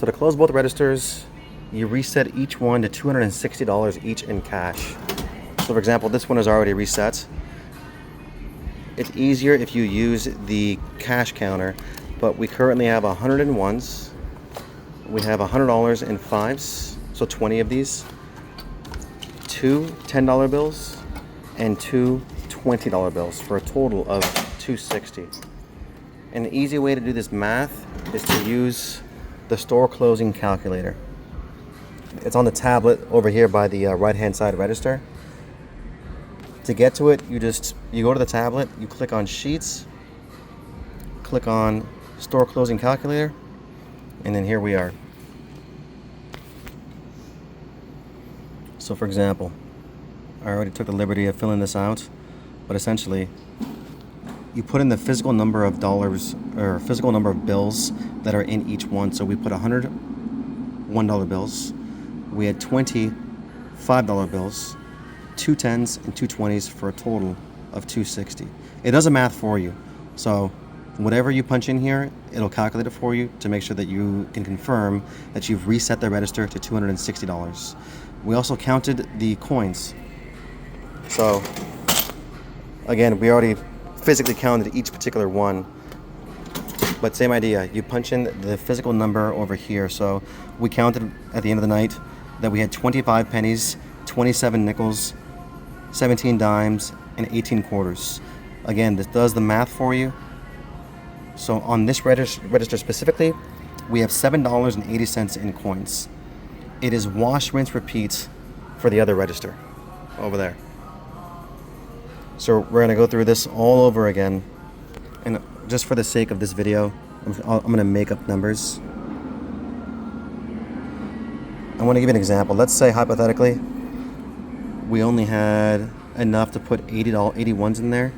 So to close both registers, you reset each one to $260 each in cash. So for example, this one is already reset. It's easier if you use the cash counter, but we currently have 100 in ones. We have $100 in fives, so 20 of these. 2 $10 bills and 2 $20 bills for a total of $260. An easy way to do this math is to use the store closing calculator. It's on the tablet over here by the right hand side register. To get to it, you go to the tablet, you click on sheets, click on store closing calculator, and then here we are. So for example, I already took the liberty of filling this out, but essentially you put in the physical number of dollars or physical number of bills that are in each one. So we put 100 $1 bills, we had 20 $5 bills, 2 10s and 2 20s for a total of $260. It does the math for you. So whatever you punch in here, it'll calculate it for you to make sure that you can confirm that you've reset the register to $260. We also counted the coins. So again, we already physically counted each particular one, but same idea. You punch in the physical number over here. So we counted at the end of the night that we had 25 pennies, 27 nickels, 17 dimes, and 18 quarters. Again, this does the math for you. So on this register specifically, we have $7.80 in coins. It is wash, rinse, repeat for the other register over there. So we're gonna go through this all over again. And just for the sake of this video, I'm gonna make up numbers. I wanna give you an example. Let's say hypothetically, we only had enough to put 81s in there.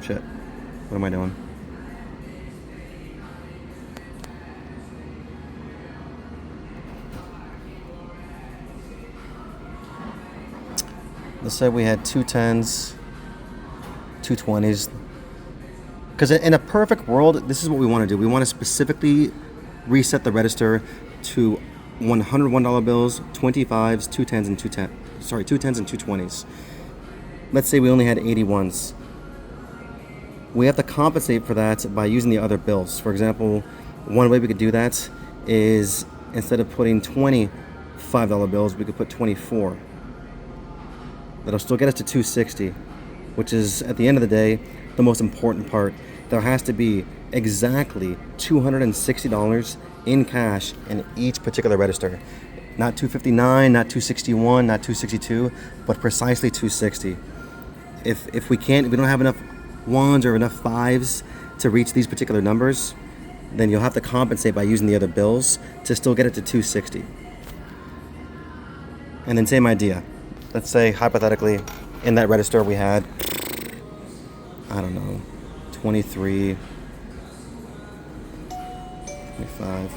Shit, what am I doing? Let's say we had 2 10s, 2 20s. Because in a perfect world, this is what we want to do. We want to specifically reset the register to $101 bills, 25s, 2 10s, and 2 10s and 2 20s. Let's say we only had 81s. We have to compensate for that by using the other bills. For example, one way we could do that is instead of putting 20 $5 bills, we could put 24. That'll still get us to $260, which is, at the end of the day, the most important part. There has to be exactly $260 in cash in each particular register. Not $259, not $261, not $262, but precisely $260. If we don't have enough ones or enough fives to reach these particular numbers, then you'll have to compensate by using the other bills to still get it to $260. And then same idea. Let's say, hypothetically, in that register we had, I don't know, 23, 25,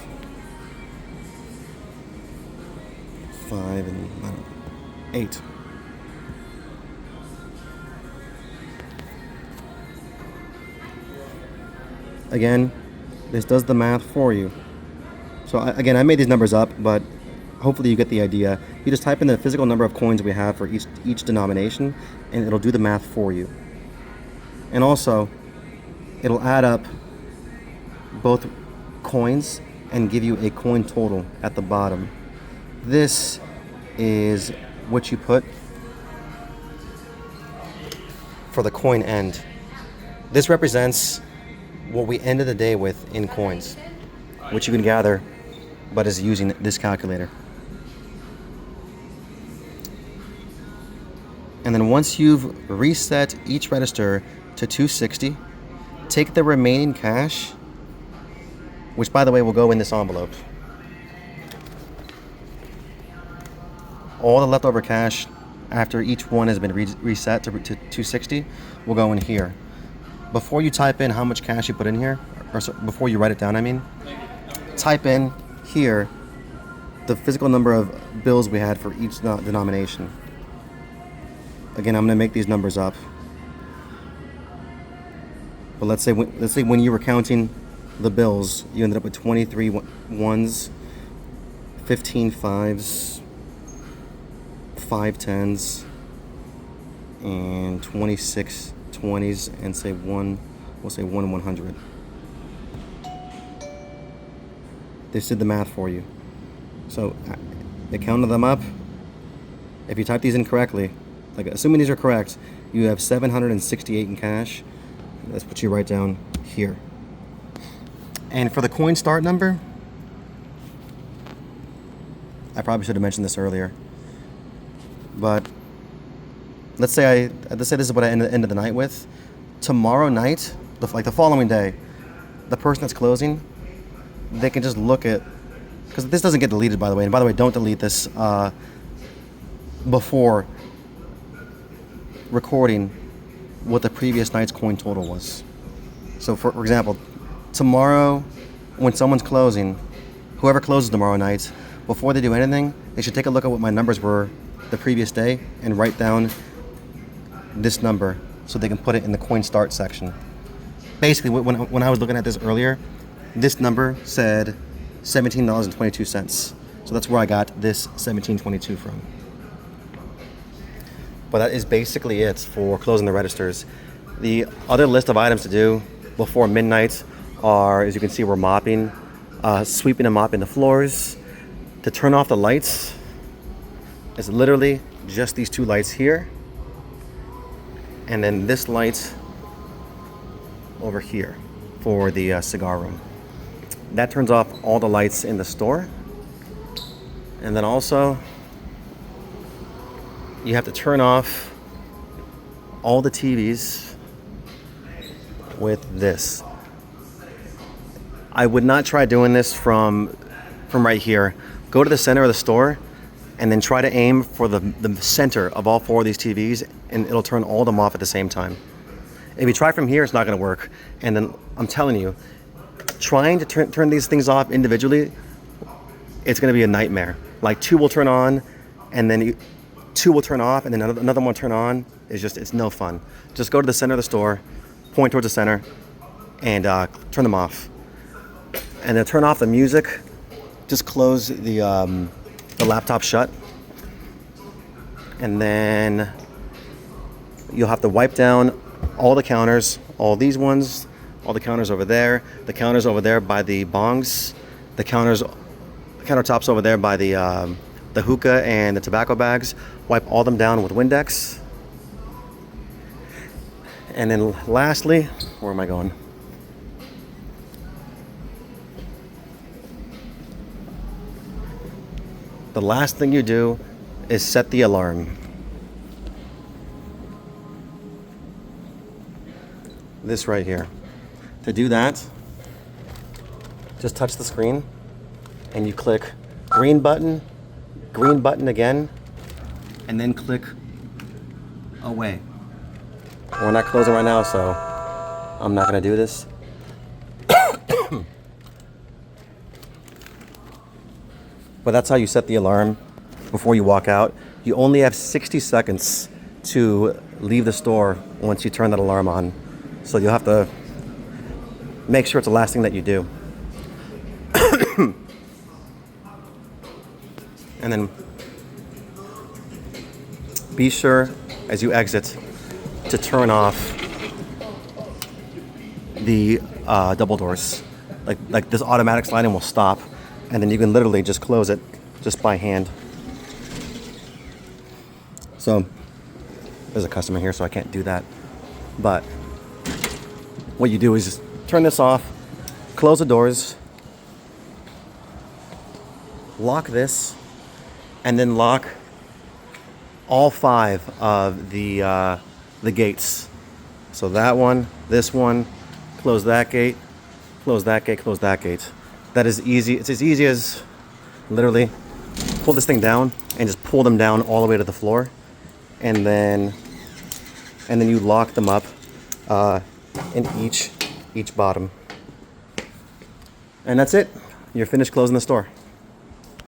5, and I don't know, 8. Again, this does the math for you. So again, I made these numbers up, but hopefully you get the idea. You just type in the physical number of coins we have for each denomination, and it'll do the math for you. And also, it'll add up both coins and give you a coin total at the bottom. This is what you put for the coin end. This represents what we ended the day with in coins, which you can gather, but is using this calculator. And then once you've reset each register to $260, take the remaining cash, which by the way will go in this envelope. All the leftover cash after each one has been reset to $260 will go in here. Before you type in how much cash you put in here, or before you write it down, I mean, type in here the physical number of bills we had for each denomination. Again, I'm going to make these numbers up. But let's say when you were counting the bills, you ended up with 23 ones, 15 fives, 5 tens, and 26 20s, and say one, we'll say 1 100. They did the math for you. So they counted them up. If you type these in correctly, like assuming these are correct, you have 768 in cash. That's what you write down here. And for the coin start number, I probably should have mentioned this earlier, but let's say this is what I ended the night with. Tomorrow night, like the following day, the person that's closing, they can just look at, because this doesn't get deleted, by the way. And by the way, don't delete this before recording what the previous night's coin total was. So for example, tomorrow when someone's closing, whoever closes tomorrow night, before they do anything, they should take a look at what my numbers were the previous day and write down this number so they can put it in the coin start section. Basically, when I was looking at this earlier, this number said $17.22. So that's where I got this $17.22 from. But that is basically it for closing the registers. The other list of items to do before midnight are, as you can see, we're mopping, sweeping and mopping the floors. To turn off the lights is literally just these 2 lights here, and then this light over here for the cigar room. That turns off all the lights in the store. And then also, you have to turn off all the TVs with this. I would not try doing this from right here. Go to the center of the store and then try to aim for the center of all 4 of these TVs, and it'll turn all of them off at the same time. If you try from here, it's not going to work. And then I'm telling you, trying to turn these things off individually, it's going to be a nightmare. Like 2 will turn on, and then 2 will turn off, and then another one will turn on. It's no fun. Just go to the center of the store, point towards the center, and turn them off. And then turn off the music. Just close the laptop shut, and then you'll have to wipe down all the counters, all these ones, all the counters over there, the counters over there by the bongs, the countertops over there by the hookah and the tobacco bags. Wipe all them down with Windex. And then lastly, where am I going? The last thing you do is set the alarm. This right here. To do that, just touch the screen and you click green button again, and then click away. We're not closing right now, so I'm not gonna do this. But that's how you set the alarm before you walk out. You only have 60 seconds to leave the store once you turn that alarm on. So you'll have to make sure it's the last thing that you do. And then be sure as you exit to turn off the double doors. Like this automatic sliding will stop, and then you can literally just close it just by hand. So there's a customer here, so I can't do that. But what you do is just turn this off, close the doors, lock this, and then lock all 5 of the gates. So that one, this one, close that gate, close that gate, close that gate. That is easy. It's as easy as literally pull this thing down and just pull them down all the way to the floor, and then you lock them up in each bottom. And that's it. You're finished closing the store.